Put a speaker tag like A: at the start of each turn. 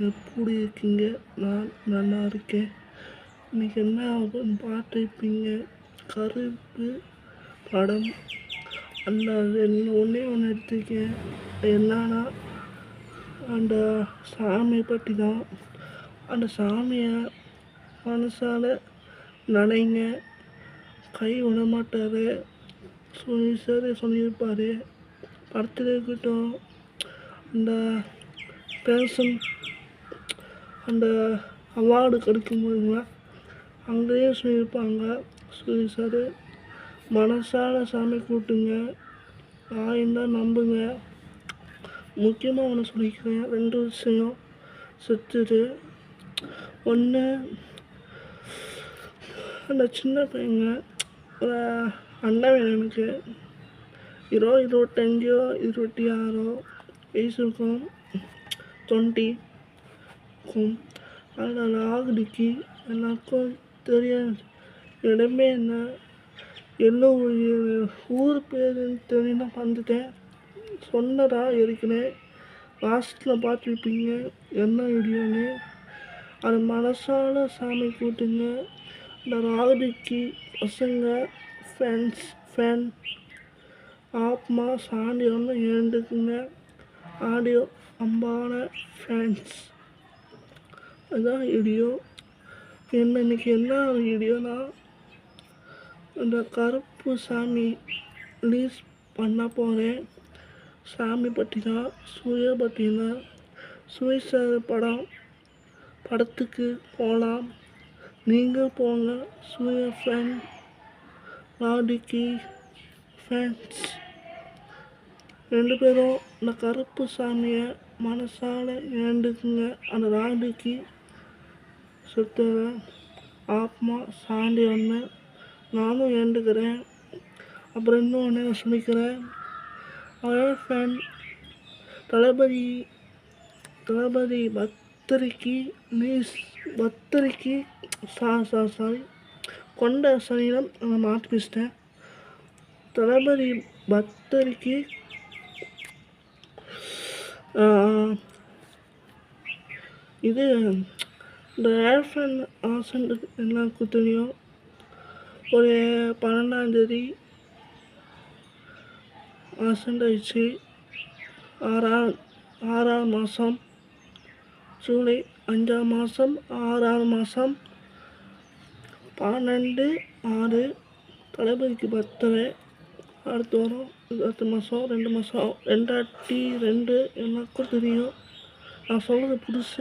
A: எப்படி இருக்கீங்க? நான் நல்லா இருக்கேன். இன்னைக்கு என்ன ஆகுதுன்னு பார்த்துருப்பீங்க. கருப்பு படம் அந்த ஒன்றே ஒன்று எடுத்திருக்கேன். என்னன்னா அந்த சாமியை பற்றி தான். அந்த சாமியை மனசால நினைங்க, கை விட மாட்டார். சார் சொல்லியிருப்பார். படத்தில் இருக்கட்டும், அந்த பேசன் அந்த அவார்டு கிடைக்கும்போதுங்க அங்கேயே சொல்லியிருப்பாங்க. சார் மனசால சாமி கூட்டுங்க, ஆயிருந்தால் நம்புங்க. முக்கியமாக ஒன்று சொல்லிக்கிறேன். 2 விஷயம் செத்துது. ஒன்று, அந்த சின்ன பையங்க அண்ணன் எனக்கு 25 26 வயசு இருக்கும், 20 இருக்கும். அதில் ராகுடிக்கு எல்லாருக்கும் தெரியாது. இடமே என்ன எல்லாம் ஊர் பேருன்னு தெரியுன்னா வந்துட்டேன். சொன்னதா இருக்கிறேன். லாஸ்ட்டில் பார்த்துருப்பீங்க என்ன வீடியோன்னு. அது மனசால சாமி கூட்டுங்க. இந்த ராகுடிக்கு பசங்க ஃபேன் ஆத்மா சாண்டி ஒன்று எழுந்துக்குங்க. ஆடியோ அம்பான ஃபேன்ஸ் அதுதான் வீடியோ. இன்னைக்கு என்ன வீடியோனா, இந்த கருப்பு சாமி ரிலீஸ் பண்ண போகிறேன். சாமி பற்றி தான், சூர்யா பற்றி தான். சுயசார் படத்துக்கு போகலாம். நீங்கள் போங்க. சூர்யா ஃபேன், ராடிக்கு ஃபேன்ஸ் 2 பேரும் இந்த கருப்பு சாமியை மனசால ஏண்டுக்குங்க. அந்த ராடிக்கு சுத்தர ஆத்மா சாண்டி ஒன்று நானும் ஏண்டுக்கிறேன். அப்புறம் இன்னொன்று சொல்லிக்கிறேன். அவர் ஃபேன் தளபதி பத்திரிக்கை சாரி கொண்ட சனிடம் நான் மாற்றி பேசிட்டேன். தளபதி பத்திரிக்கை இது இந்த ஏர்ஃபேன் ஆசன்ட் எல்லாருக்கும் தெரியும். ஒரு 12ஆம் தேதி ஆசன்ட் ஆயிடுச்சு. 6ஆம் மாதம் ஜூலை, 5ஆம் மாதம் 6ஆம் மாதம் 12/6 தளபதிக்கு பர்த்டே. அடுத்த வாரம், அடுத்த மாதம் 2 மாதம் 2002 எல்லாருக்கும் தெரியும். நான் சொல்கிறது புதுசு.